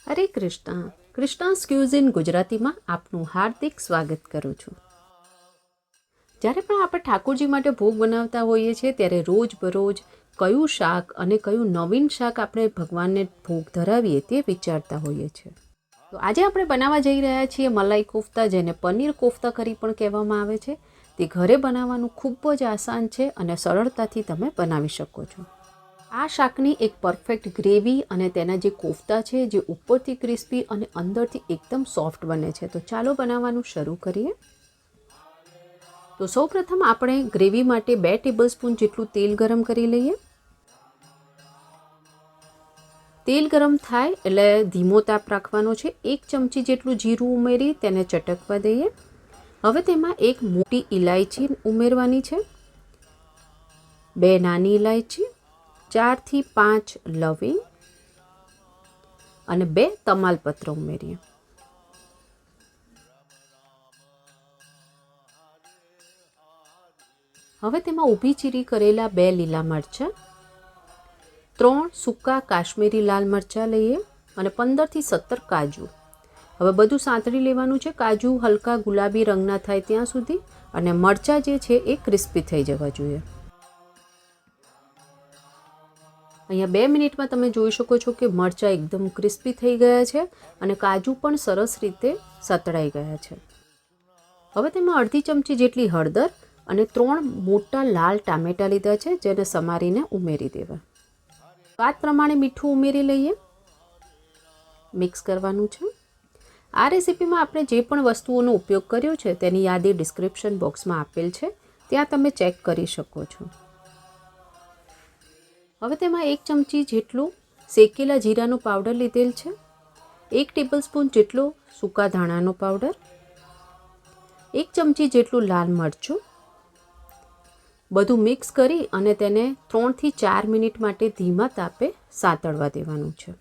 હરે Krishna. કૃષ્ણાસ cuisine ગુજરાતીમાં આપનું હાર્દિક સ્વાગત કરું છું. જ્યારે પણ આપણે ઠાકોરજી માટે ભોગ બનાવતા હોઈએ છીએ ત્યારે રોજબરોજ કયું શાક અને કયું નવીન શાક આપણે ભગવાનને ભોગ ધરાવીએ તે વિચારતા હોઈએ છીએ. તો આજે આપણે બનાવવા જઈ રહ્યા છીએ મલાઈ કોફતા, જેને પનીર કોફતા કરી પણ કહેવામાં આવે છે. તે ઘરે બનાવવાનું ખૂબ જ આસાન છે અને સરળતાથી તમે બનાવી શકો છો. આ શાકની એક પરફેક્ટ ગ્રેવી અને તેના જે કોફતા છે જે ઉપરથી ક્રિસ્પી અને અંદરથી એકદમ સોફ્ટ બને છે. તો ચાલો બનાવવાનું શરૂ કરીએ. તો સૌપ્રથમ આપણે ગ્રેવી માટે 2 ટેબલસ્પૂન જેટલું તેલ ગરમ કરી લઈએ. તેલ ગરમ થાય એટલે ધીમો તાપ રાખવાનો છે. 1 ચમચી જેટલું જીરું ઉમેરી તેને ચટકવા દઈએ. હવે તેમાં એક મોટી ઇલાયચી ઉમેરવાની છે, 2 નાની ઇલાયચી, 4 થી 5 લવિંગ અને 2 તમાલપત્ર ઉમેરીએ. હવે તેમાં ઊભી ચીરી કરેલા 2 લીલા મરચાં, 3 સૂકા કાશ્મીરી લાલ મરચાં લઈએ અને 15 થી 17 કાજુ. હવે બધું સાંતળી લેવાનું છે. કાજુ હલકા ગુલાબી રંગના થાય ત્યાં સુધી અને મરચાં જે છે એ ક્રિસ્પી થઈ જવા જોઈએ. અહીંયા 2 મિનિટમાં તમે જોઈ શકો છો કે મરચાં એકદમ ક્રિસ્પી થઈ ગયા છે અને કાજુ પણ સરસ રીતે સતળાઈ ગયા છે. હવે તેમાં અડધી ચમચી જેટલી હળદર અને 3 મોટા લાલ ટામેટાં લીધા છે, જેને સમારીને ઉમેરી દેવા. સ્વાદ પ્રમાણે મીઠું ઉમેરી લઈએ. મિક્સ કરવાનું છે. આ રેસીપીમાં આપણે જે પણ વસ્તુઓનો ઉપયોગ કર્યો છે તેની યાદી ડિસ્ક્રિપ્શન બોક્સમાં આપેલ છે, ત્યાં તમે ચેક કરી શકો છો. હવે તેમાં 1 ચમચી જેટલું શેકેલા જીરાનો પાવડર લીધેલ છે, 1 ટેબલસ્પૂન જેટલો સૂકા ધાણાનો પાવડર, 1 ચમચી જેટલું લાલ મરચું. બધું મિક્સ કરી અને તેને 3 થી 4 મિનિટ માટે ધીમા તાપે સાતળવા દેવાનું છે.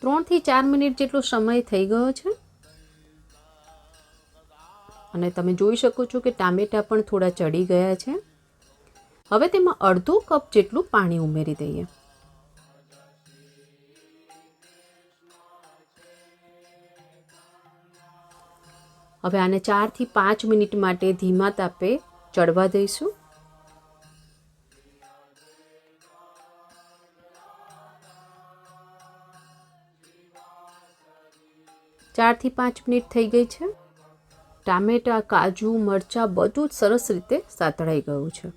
ત્રણ થી 4 મિનિટ જેટલો સમય થઈ ગયો છે અને તમે જોઈ શકો છો કે ટામેટા પણ થોડા ચડી ગયા છે. હવે તેમાં અડધો કપ જેટલું પાણી ઉમેરી દઈએ. હવે આને 4 થી 5 મિનિટ માટે ધીમા તાપે ચડવા દઈશું. ચાર થી 5 મિનિટ થઈ ગઈ છે. ટામેટા, કાજુ, મરચાં બધું જ સરસ રીતે સાતળાઈ ગયું છે.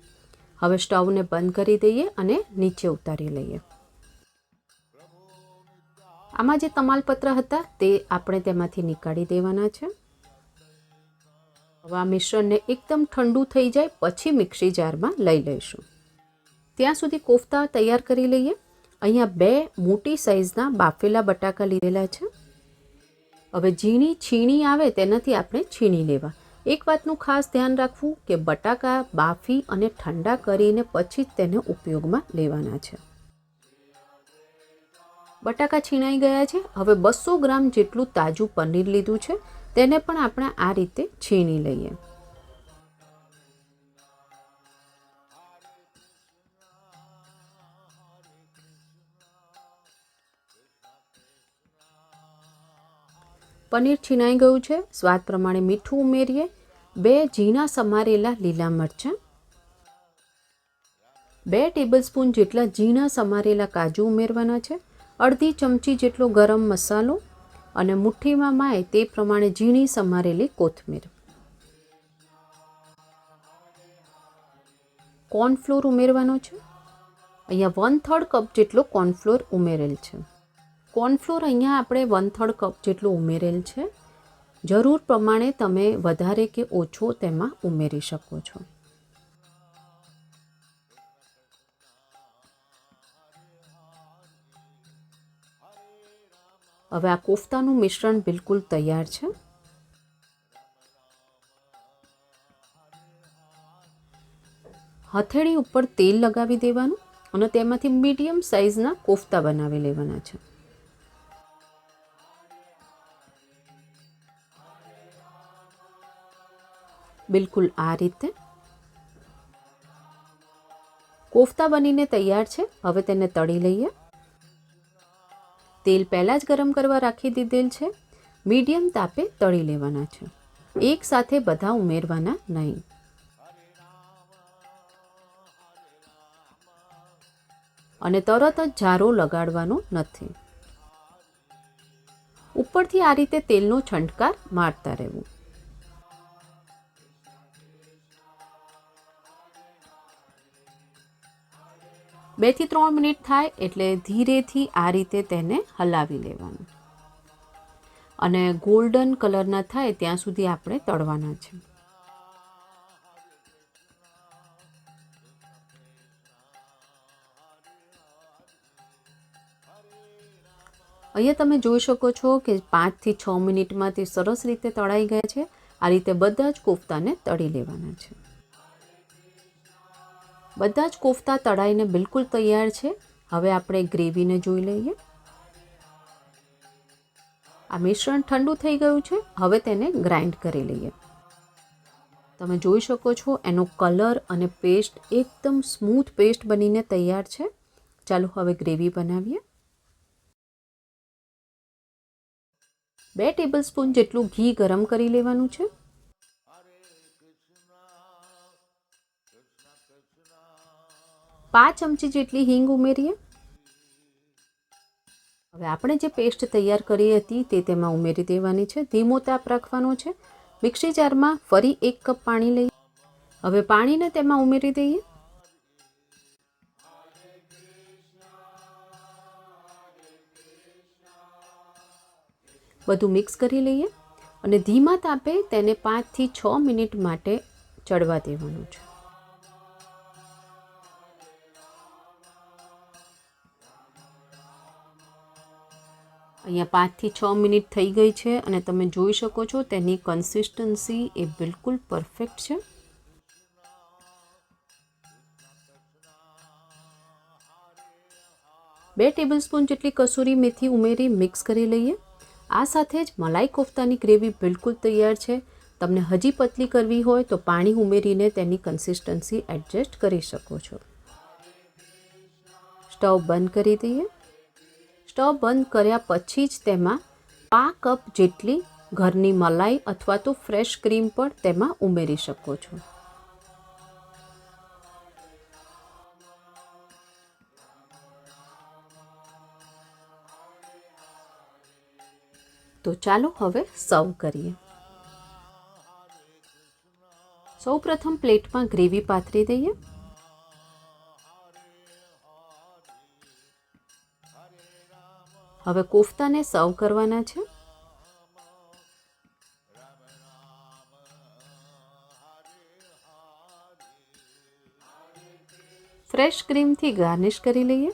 હવે સ્ટવને બંધ કરી દઈએ અને નીચે ઉતારી લઈએ. આમાં જે તમાલપત્ર હતા તે આપણે તેમાંથી નીકાળી દેવાના છે. હવે આ મિશ્રણને એકદમ ઠંડુ થઈ જાય પછી મિક્સી જારમાં લઈ લઈશું. ત્યાં સુધી કોફતા તૈયાર કરી લઈએ. અહીંયા 2 મોટી સાઈઝના બાફેલા બટાકા લીધેલા છે. હવે ઝીણી છીણી આવે તેનાથી આપણે છીણી લેવા. એક વાતનું ખાસ ધ્યાન રાખવું કે બટાકા બાફી અને ઠંડા કરીને પછી જ તેને ઉપયોગમાં લેવાના છે. બટાકા છીણાઈ ગયા છે. હવે 200 ગ્રામ જેટલું તાજું પનીર લીધું છે, તેને પણ આપણે આ રીતે છીણી લઈએ. પનીર છીણાઈ ગયું છે. સ્વાદ પ્રમાણે મીઠું ઉમેરીએ. 2 ઝીણા સમારેલા લીલા મરચાં, 2 ટેબલસ્પૂન જેટલા ઝીણા સમારેલા કાજુ ઉમેરવાના છે, અડધી ચમચી જેટલો ગરમ મસાલો અને મુઠ્ઠીમાં માય તે પ્રમાણે ઝીણી સમારેલી કોથમીર. કોર્નફ્લોર ઉમેરવાનો છે. અહીંયા 1/3 કપ જેટલો કોર્નફ્લોર ઉમેરેલ છે. કોર્નફ્લોર અહીંયા આપણે 1/3 કપ જેટલું ઉમેરેલ છે. જરૂર પ્રમાણે તમે વધારે કે ઓછો તેમાં ઉમેરી શકો છો. હવે આ કોફતાનું મિશ્રણ બિલકુલ તૈયાર છે. હથેળી ઉપર તેલ લગાવી દેવાનું અને તેમાંથી મીડિયમ સાઇઝના કોફતા બનાવી લેવાના છે. બિલકુલ આ રીતે. કોફતા બનીને તૈયાર છે. હવે તેને તળી લઈએ. તેલ પહેલાં જ ગરમ કરવા રાખી દીધેલ છે. મીડિયમ તાપે તળી લેવાના છે. એક સાથે બધા ઉમેરવાના નહીં. અને તરત જ જારો લગાડવાનો નથી. ઉપરથી આ રીતે તેલનો છંટકાર મારતા રહેવું. બે થી 3 મિનિટ થાય એટલે ધીરેથી આ રીતે તેને હલાવી લેવાનું. અને ગોલ્ડન કલરના થાય ત્યાં સુધી આપણે તળવાના છે. અહીંયા તમે જોઈ શકો છો કે 5 થી 6 મિનિટમાં તે સરસ રીતે તળાઈ ગયા છે. આ રીતે બધા જ કોફતાને તળી લેવાના છે. બધા જ કોફતા તળાઈને બિલકુલ તૈયાર છે. હવે આપણે ગ્રેવીને જોઈ લઈએ. આ મિશ્રણ ઠંડુ થઈ ગયું છે. હવે તેને ગ્રાઇન્ડ કરી લઈએ. તમે જોઈ શકો છો એનો કલર અને પેસ્ટ એકદમ સ્મૂથ પેસ્ટ બનીને તૈયાર છે. ચાલો હવે ગ્રેવી બનાવીએ. 2 ટેબલસ્પૂન જેટલું ઘી ગરમ કરી લેવાનું છે. 5 ચમચી જેટલી હિંગ ઉમેરીએ. હવે આપણે જે પેસ્ટ તૈયાર કરી હતી તે તેમાં ઉમેરી દેવાની છે. ધીમો તાપ રાખવાનો છે. મિક્સી જારમાં ફરી 1 કપ પાણી લઈએ. હવે પાણીને તેમાં ઉમેરી દઈએ. બધું મિક્સ કરી લઈએ અને ધીમા તાપે તેને 5 થી 6 મિનિટ માટે ચડવા દેવાનું છે. અહીંયા 5 થી 6 મિનિટ થઈ ગઈ છે અને તમે જોઈ શકો છો તેની કન્સિસ્ટન્સી એ બિલકુલ પરફેક્ટ છે. બે ટેબલસ્પૂન જેટલી કસૂરી મેથી ઉમેરી મિક્સ કરી લઈએ. આ સાથે જ મલાઈ કોફતાની ગ્રેવી બિલકુલ તૈયાર છે. તમને હજી પતલી કરવી હોય તો પાણી ઉમેરીને તેની કન્સિસ્ટન્સી એડજસ્ટ કરી શકો છો. સ્ટવ બંધ કરી દઈએ. સ્ટવ બંધ કર્યા પછી જ તેમાં 5 કપ જેટલી ઘરની મલાઈ અથવા તો ફ્રેશ ક્રીમ પણ તેમાં ઉમેરી શકો છો. તો ચાલો હવે સર્વ કરીએ. સૌપ્રથમ પ્લેટમાં ગ્રેવી પાથરી દઈએ. હવે કોફતાને સર્વ કરવાના છે. ફ્રેશ ક્રીમથી ગાર્નિશ કરી લઈએ.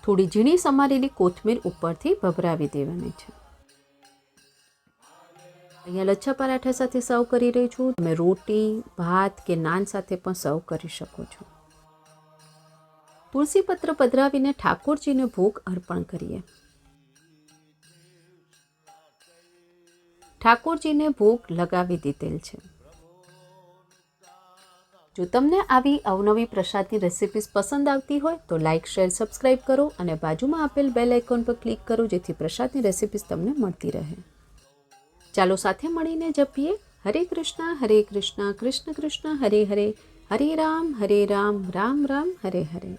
થોડી ઝીણી સમારેલી કોથમીર ઉપરથી ભભરાવી દેવાની છે. અહીંયા લચ્છા પરાઠા સાથે સર્વ કરી રહી છું. તમે રોટી, ભાત કે નાન સાથે પણ સર્વ કરી શકો છો. તુલસી પત્ર પધરાવીને ઠાકોરજીને ભોગ અર્પણ કરીએ. ઠાકોરજીને ભોગ લગાવી દીધેલ છે. જો તમને આવી અવનવી પ્રસાદની રેસિપીઝ પસંદ આવતી હોય તો લાઇક, શેર, સબસ્ક્રાઇબ કરો અને બાજુમાં આપેલ બેલ આઇકોન પર ક્લિક કરો જેથી પ્રસાદની રેસિપીઝ તમને મળતી રહે. ચાલો સાથે મળીને જપીએ હરે કૃષ્ણ, કૃષ્ણ કૃષ્ણ હરે હરે, હરે રામ, રામ રામ, હરે હરે.